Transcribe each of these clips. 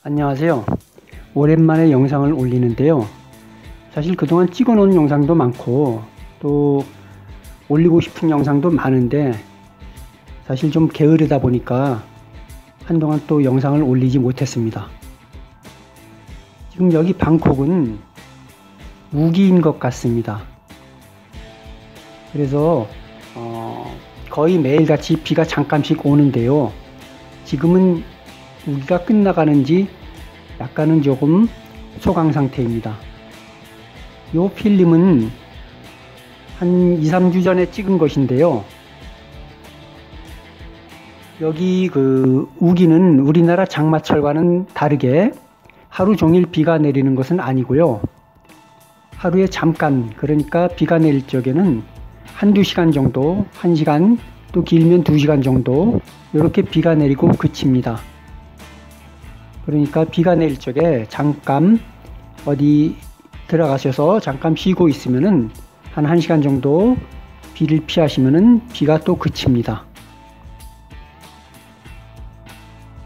안녕하세요. 오랜만에 영상을 올리는데요. 사실 그동안 찍어 놓은 영상도 많고 또 올리고 싶은 영상도 많은데 사실 좀 게으르다 보니까 한동안 또 영상을 올리지 못했습니다. 지금 여기 방콕은 우기인 것 같습니다. 그래서 거의 매일같이 비가 잠깐씩 오는데요. 지금은 우기가 끝나가는지 약간은 조금 소강 상태입니다. 이 필름은 한 2-3주 전에 찍은 것인데요. 여기 우기는 우리나라 장마철과는 다르게 하루 종일 비가 내리는 것은 아니고요. 하루에 잠깐, 그러니까 비가 내릴 적에는 한두 시간 정도, 1시간, 또 길면 2시간 정도 이렇게 비가 내리고 그칩니다. 그러니까 비가 내릴 적에 잠깐 어디 들어가셔서 잠깐 쉬고 있으면은 한 1시간 정도 비를 피하시면은 비가 또 그칩니다.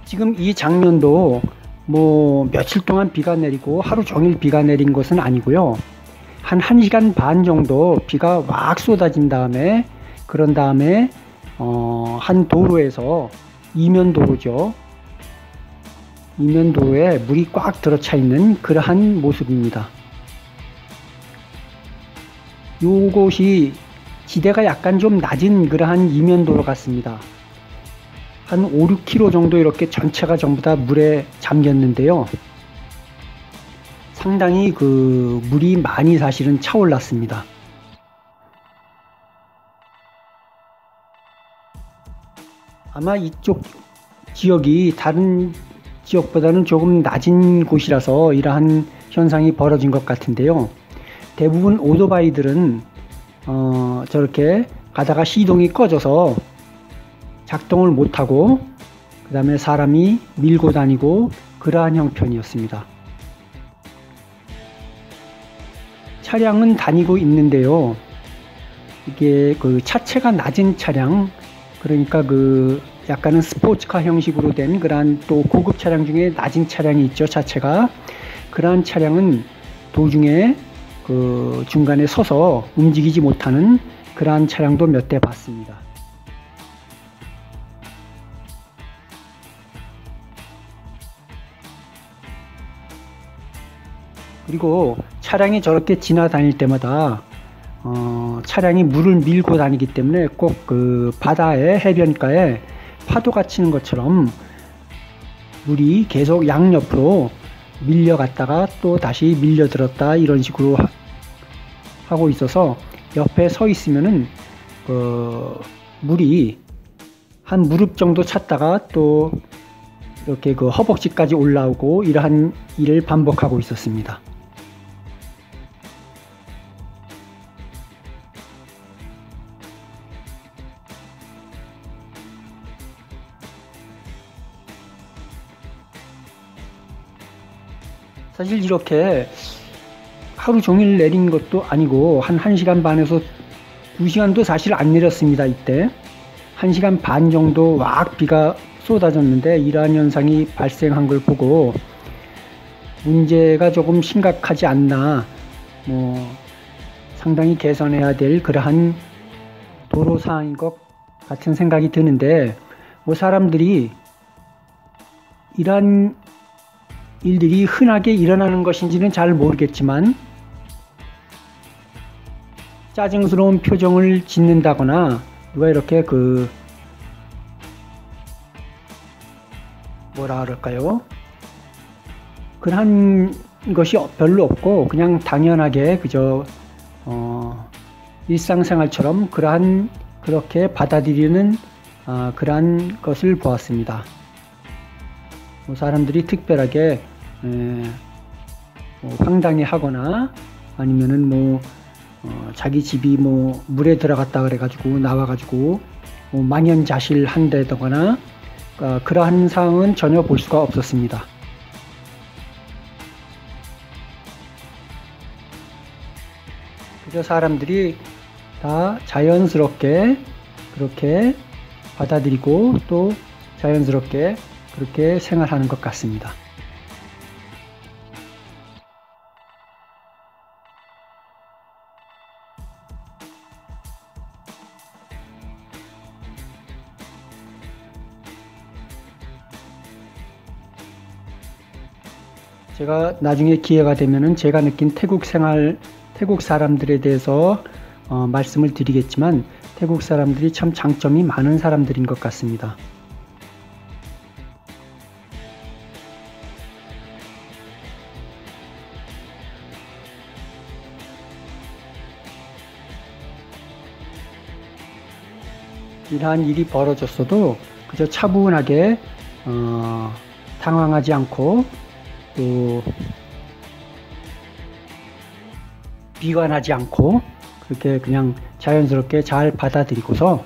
지금 이 장면도 뭐 며칠 동안 비가 내리고 하루 종일 비가 내린 것은 아니고요. 한 1시간 반 정도 비가 왁 쏟아진 다음에 그런 다음에 한 도로에서 이면도로죠. 이면도로에 물이 꽉 들어차 있는 그러한 모습입니다. 요곳이 지대가 약간 좀 낮은 그러한 이면도로 같습니다. 한 5-6km 정도 이렇게 전체가 전부 다 물에 잠겼는데요. 상당히 물이 많이 사실은 차올랐습니다. 아마 이쪽 지역이 다른 지역보다는 조금 낮은 곳이라서 이러한 현상이 벌어진 것 같은데요. 대부분 오토바이들은 저렇게 가다가 시동이 꺼져서 작동을 못하고 그 다음에 사람이 밀고 다니고 그러한 형편이었습니다. 차량은 다니고 있는데요. 이게 차체가 낮은 차량, 그러니까 약간은 스포츠카 형식으로 된 그러한 또 고급 차량 중에 낮은 차량이 있죠. 자체가 그러한 차량은 도중에 중간에 서서 움직이지 못하는 그러한 차량도 몇 대 봤습니다. 그리고 차량이 저렇게 지나다닐 때마다 차량이 물을 밀고 다니기 때문에 꼭 바다에 해변가에 파도가 치는 것처럼 물이 계속 양옆으로 밀려갔다가 또 다시 밀려들었다 이런 식으로 하고 있어서 옆에 서 있으면은 물이 한 무릎 정도 찼다가 또 이렇게 허벅지까지 올라오고 이러한 일을 반복하고 있었습니다. 사실 이렇게 하루 종일 내린 것도 아니고 한 1시간 반에서 2시간도 사실 안 내렸습니다. 이때 1시간 반 정도 왁 비가 쏟아졌는데 이러한 현상이 발생한 걸 보고 문제가 조금 심각하지 않나, 상당히 개선해야 될 그러한 도로 상황인 것 같은 생각이 드는데, 사람들이 이러한 일들이 흔하게 일어나는 것인지는 잘 모르겠지만 짜증스러운 표정을 짓는다거나 누가 이렇게 뭐라 그럴까요? 그런 것이 별로 없고 그냥 당연하게 그저 일상생활처럼 그렇게 받아들이는 그러한 것을 보았습니다. 사람들이 특별하게 황당해 하거나 아니면은 자기 집이 물에 들어갔다 그래가지고 나와가지고 망연자실 한다거나 그러한 상황은 전혀 볼 수가 없었습니다. 그저 사람들이 다 자연스럽게 그렇게 받아들이고 또 자연스럽게 그렇게 생활하는 것 같습니다. 제가 나중에 기회가 되면은 제가 느낀 태국 생활, 태국 사람들에 대해서 말씀을 드리겠지만 태국 사람들이 참 장점이 많은 사람들인 것 같습니다. 이러한 일이 벌어졌어도 그저 차분하게 당황하지 않고 또 비관하지 않고 그렇게 그냥 자연스럽게 잘 받아들이고서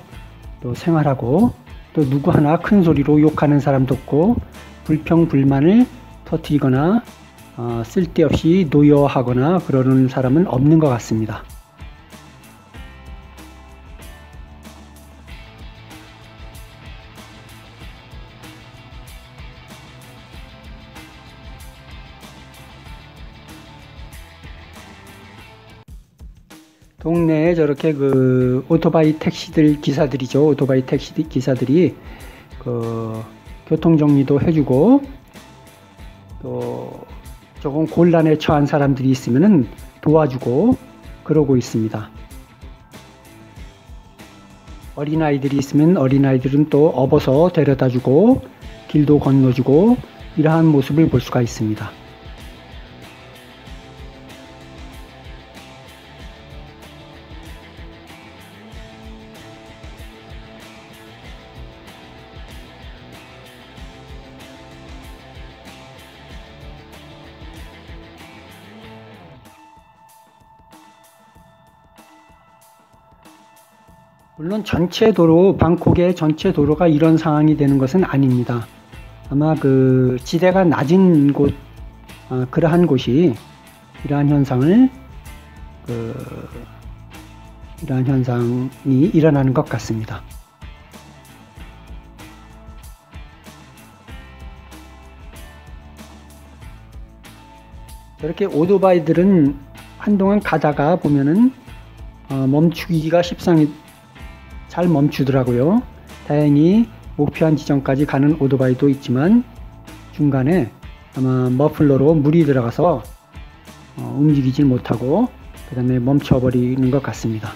또 생활하고, 또 누구 하나 큰 소리로 욕하는 사람도 없고 불평 불만을 터뜨리거나 쓸데없이 노여하거나 그러는 사람은 없는 것 같습니다. 동네에 저렇게 그 오토바이 택시들 기사들이죠. 오토바이 택시 기사들이 그 교통 정리도 해주고, 또 조금 곤란에 처한 사람들이 있으면은 도와주고 그러고 있습니다. 어린아이들이 있으면 어린아이들은 또 업어서 데려다주고 길도 건너주고 이러한 모습을 볼 수가 있습니다. 물론 전체 도로, 방콕의 전체 도로가 이런 상황이 되는 것은 아닙니다. 아마 그 지대가 낮은 곳, 그러한 곳이 이러한 현상이 일어나는 것 같습니다. 이렇게 오토바이들은 한동안 가다가 보면은 멈추기가 십상이 잘 멈추더라고요. 다행히 목표한 지점까지 가는 오토바이도 있지만 중간에 아마 머플러로 물이 들어가서 움직이질 못하고 그 다음에 멈춰버리는 것 같습니다.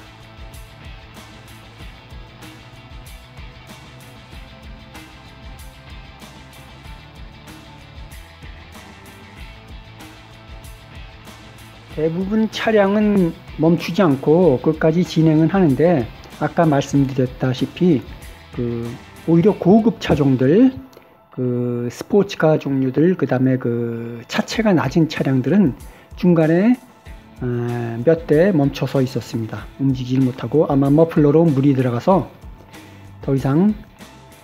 대부분 차량은 멈추지 않고 끝까지 진행은 하는데, 아까 말씀드렸다시피 오히려 고급 차종들, 스포츠카 종류들, 그 다음에 차체가 낮은 차량들은 중간에 몇 대 멈춰서 있었습니다. 움직이지 못하고 아마 머플러로 물이 들어가서 더 이상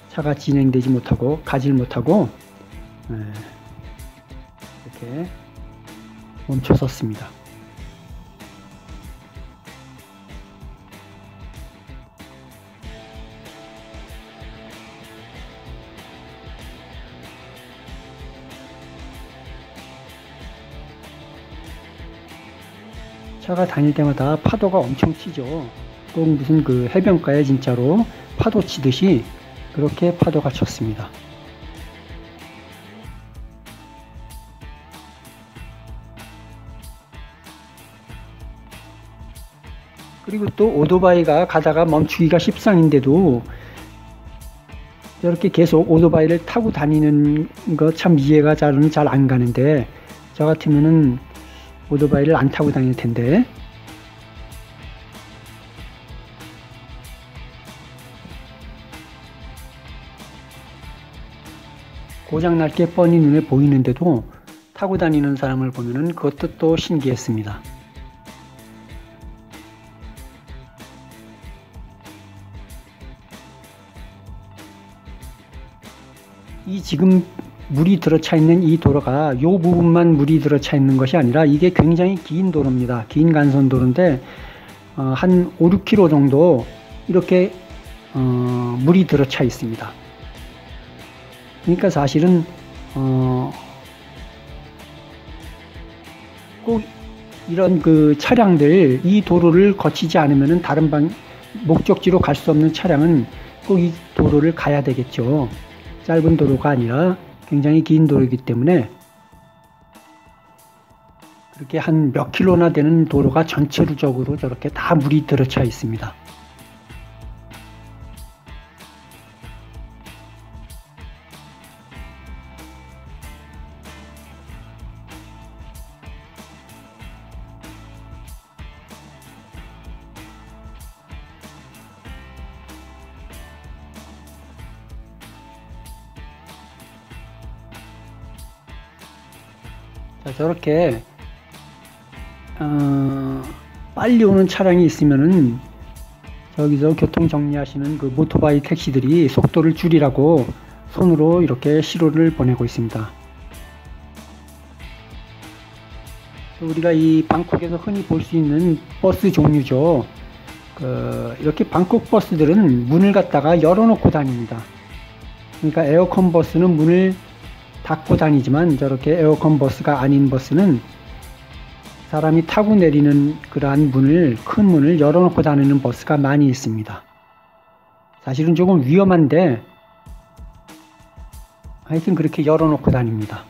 차가 진행되지 못하고 가질 못하고 이렇게 멈춰섰습니다. 차가 다닐 때마다 파도가 엄청 치죠. 꼭 무슨 해변가에 진짜로 파도 치듯이 그렇게 파도가 쳤습니다. 그리고 또 오토바이가 가다가 멈추기가 십상인데도 이렇게 계속 오토바이를 타고 다니는 거 참 이해가 잘 안 가는데, 저 같으면은 오토바이를 안 타고 다닐 텐데. 고장날 게 뻔히 눈에 보이는데도 타고 다니는 사람을 보면은 그것도 또 신기했습니다. 이 지금 물이 들어차 있는 이 도로가 이 부분만 물이 들어차 있는 것이 아니라 이게 굉장히 긴 도로입니다. 긴 간선도로인데 한 5, 6km 정도 이렇게 물이 들어차 있습니다. 그러니까 사실은 꼭 이런 차량들, 이 도로를 거치지 않으면 다른 목적지로 갈 수 없는 차량은 꼭 이 도로를 가야 되겠죠. 짧은 도로가 아니라 굉장히 긴 도로이기 때문에 이렇게 한 몇 킬로나 되는 도로가 전체적으로 저렇게 다 물이 들어차 있습니다. 자, 저렇게 빨리 오는 차량이 있으면은 저기서 교통 정리하시는 그 모토바이 택시들이 속도를 줄이라고 손으로 이렇게 시로를 보내고 있습니다. 우리가 이 방콕에서 흔히 볼 수 있는 버스 종류죠. 이렇게 방콕 버스들은 문을 갖다가 열어놓고 다닙니다. 그러니까 에어컨 버스는 문을 닫고 다니지만 저렇게 에어컨 버스가 아닌 버스는 사람이 타고 내리는 그러한 문을, 큰 문을 열어놓고 다니는 버스가 많이 있습니다. 사실은 조금 위험한데 하여튼 그렇게 열어놓고 다닙니다.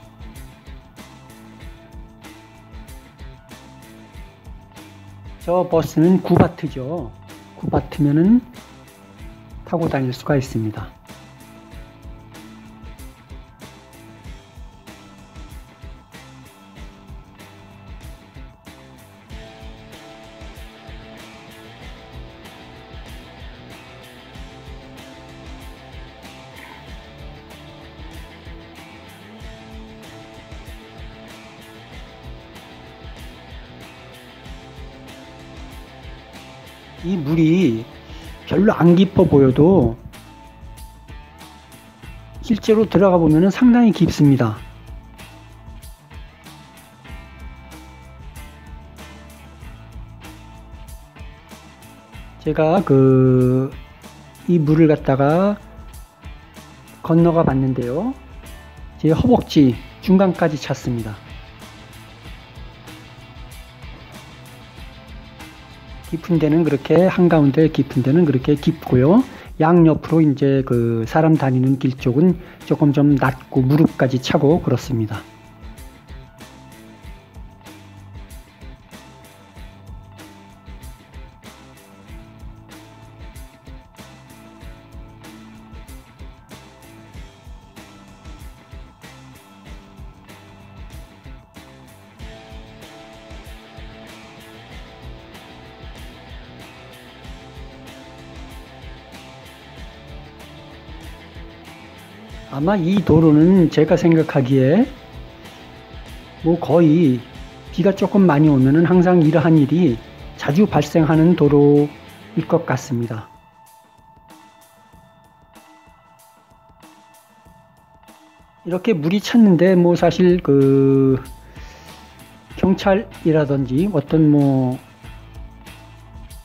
저 버스는 9바트죠. 9바트면은 타고 다닐 수가 있습니다. 이 물이 별로 안 깊어 보여도 실제로 들어가 보면 상당히 깊습니다. 제가 이 물을 갖다가 건너가 봤는데요. 제 허벅지 중간까지 찼습니다. 깊은 데는 그렇게, 한가운데 깊은 데는 그렇게 깊고요. 양옆으로 이제 사람 다니는 길 쪽은 조금 좀 낮고 무릎까지 차고 그렇습니다. 아마 이 도로는 제가 생각하기에 뭐 거의 비가 조금 많이 오면은 항상 이러한 일이 자주 발생하는 도로일 것 같습니다. 이렇게 물이 찼는데 뭐 사실 경찰이라든지 어떤 뭐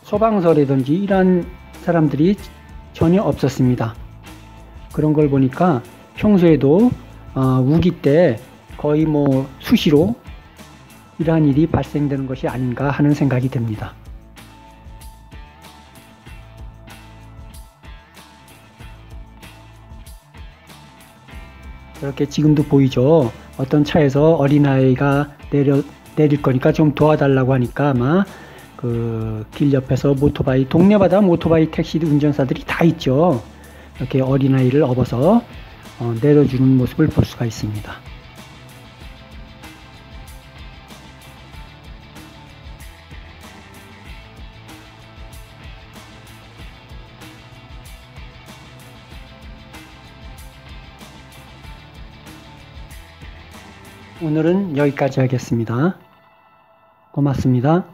소방서라든지 이런 사람들이 전혀 없었습니다. 그런 걸 보니까 평소에도 우기 때 거의 뭐 수시로 이러한 일이 발생되는 것이 아닌가 하는 생각이 듭니다. 이렇게 지금도 보이죠. 어떤 차에서 어린아이가 내릴 거니까 좀 도와달라고 하니까 아마 길 옆에서 동네마다 모토바이 택시 운전사들이 다 있죠. 이렇게 어린아이를 업어서 내려주는 모습을 볼 수가 있습니다. 오늘은 여기까지 하겠습니다. 고맙습니다.